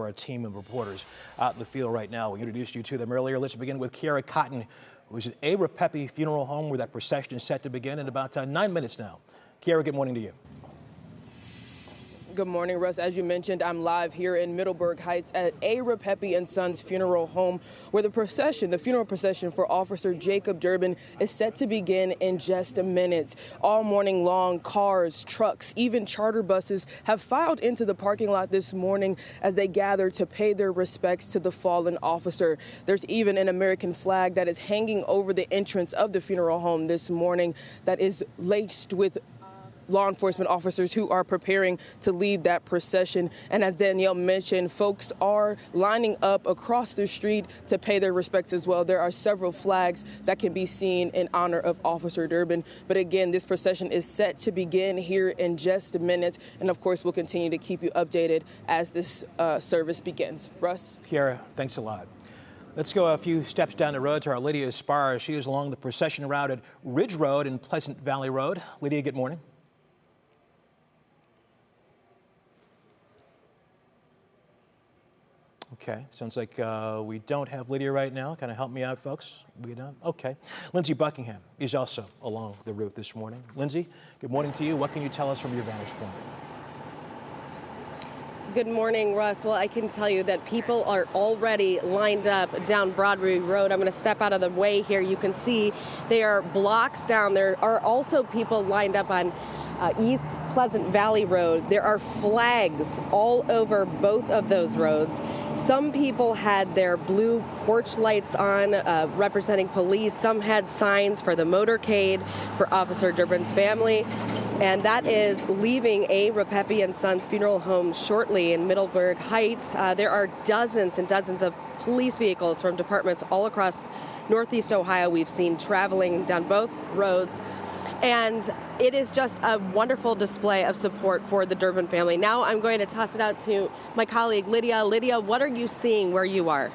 Our team of reporters out in the field right now. We introduced you to them earlier. Let's begin with cuyahoga-county, who's at A. Repepi Funeral Home, where that procession is set to begin in about 9 minutes now. Kiara, good morning to you. Good morning, Russ. As you mentioned, I'm live here in Middleburg Heights at A. Repepi and Sons Funeral Home, where the funeral procession for Officer Jacob Derbin is set to begin in just a minute. All morning long, cars, trucks, even charter buses have filed into the parking lot this morning as they gather to pay their respects to the fallen officer. There's even an American flag that is hanging over the entrance of the funeral home this morning that is laced with law enforcement officers who are preparing to lead that procession. And as Danielle mentioned, folks are lining up across the street to pay their respects as well. There are several flags that can be seen in honor of Officer Derbin. But again, this procession is set to begin here in just a minute. And of course, we'll continue to keep you updated as this service begins. Russ? Kiara, thanks a lot. Let's go a few steps down the road to our Lydia Spar. She is along the procession route at Ridge Road and Pleasant Valley Road. Lydia, good morning. Okay, sounds like we don't have Lydia right now. Kind of help me out, folks. We don't? Okay. Lindsay Buckingham is also along the route this morning. Lindsay, good morning to you. What can you tell us from your vantage point? Good morning, Russ. Well, I can tell you that people are already lined up down Broadway Road. I'm going to step out of the way here. You can see they are blocks down. There are also people lined up on East Pleasant Valley Road. There are flags all over both of those roads. Some people had their blue porch lights on representing police. Some had signs for the motorcade for Officer Derbin's family. And that is leaving A. Repepi and Sons Funeral Home shortly in Middleburg Heights. There are dozens and dozens of police vehicles from departments all across Northeast Ohio we've seen traveling down both roads. And it is just a wonderful display of support for the Derbin family. Now I'm going to toss it out to my colleague, Lydia. Lydia, what are you seeing where you are?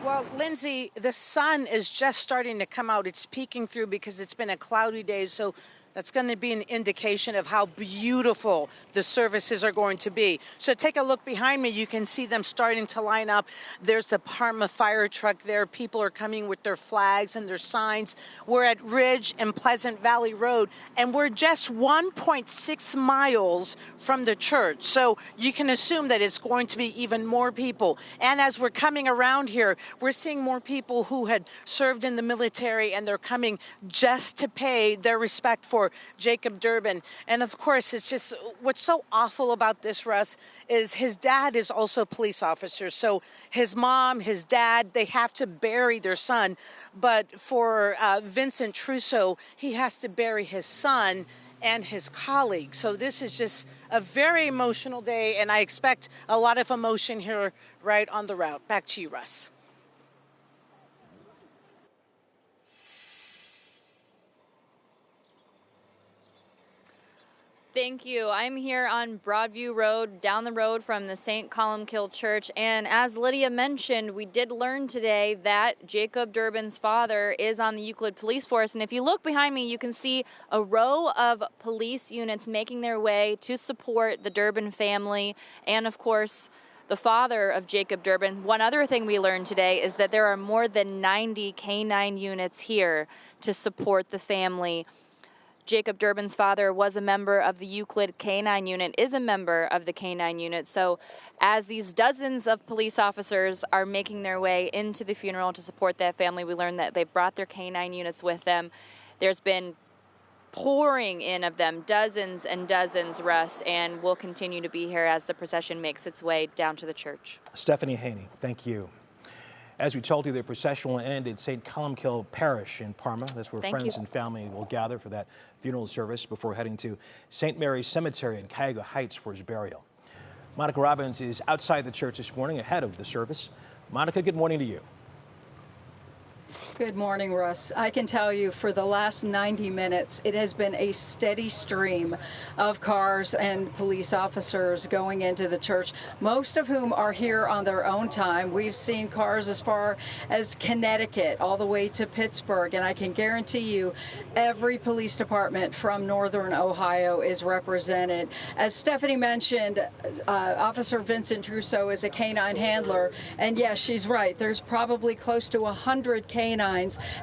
Well, Lindsay, the sun is just starting to come out. It's peeking through because it's been a cloudy day, so that's going to be an indication of how beautiful the services are going to be. So take a look behind me. You can see them starting to line up. There's the Parma fire truck there. People are coming with their flags and their signs. We're at Ridge and Pleasant Valley Road, and we're just 1.6 miles from the church. So you can assume that it's going to be even more people. And as we're coming around here, we're seeing more people who had served in the military, and they're coming just to pay their respect for Jacob Derbin. And of course, it's just what's so awful about this, Russ, is his dad is also a police officer. So his mom, his dad, they have to bury their son. But for Vincent Trusso, he has to bury his son and his colleague. So this is just a very emotional day, and I expect a lot of emotion here right on the route. Back to you, Russ. Thank you. I'm here on Broadview Road, down the road from the St. Columkill Church. And as Lydia mentioned, we did learn today that Jacob Derbin's father is on the Euclid police force. And if you look behind me, you can see a row of police units making their way to support the Derbin family and, of course, the father of Jacob Derbin. One other thing we learned today is that there are more than 90 K-9 units here to support the family. Jacob Derbin's father was a member of the Euclid K-9 unit, is a member of the K-9 unit. So as these dozens of police officers are making their way into the funeral to support that family, we learned that they've brought their K-9 units with them. There's been pouring in of them, dozens and dozens, Russ, and will continue to be here as the procession makes its way down to the church. Stephanie Haney, thank you. As we told you, the procession will end at St. Columkill Parish in Parma. That's where friends and family will gather for that funeral service before heading to St. Mary's Cemetery in Cuyahoga Heights for his burial. Monica Robbins is outside the church this morning ahead of the service. Monica, good morning to you. Good morning, Russ. I can tell you for the last 90 minutes, it has been a steady stream of cars and police officers going into the church, most of whom are here on their own time. We've seen cars as far as Connecticut, all the way to Pittsburgh, and I can guarantee you every police department from Northern Ohio is represented. As Stephanie mentioned, Officer Vincent Trousseau is a canine handler, and yes, she's right. There's probably close to 100 canines,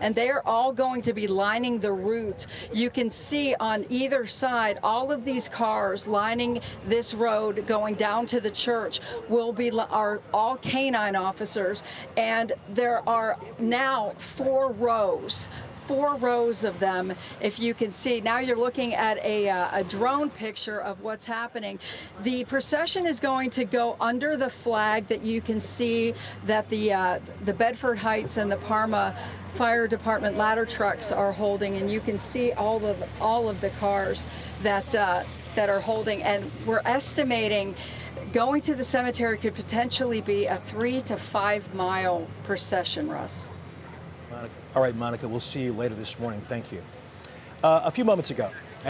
and they are all going to be lining the route. You can see on either side all of these cars lining this road going down to the church are all canine officers, and there are now 4 rows of them, if you can see. Now you're looking at a drone picture of what's happening. The procession is going to go under the flag that you can see that the Bedford Heights and the Parma Fire Department ladder trucks are holding, and you can see all of the cars that are holding. And we're estimating going to the cemetery could potentially be a 3 to 5 mile procession, Russ. All right, Monica, we'll see you later this morning. Thank you. A few moments ago,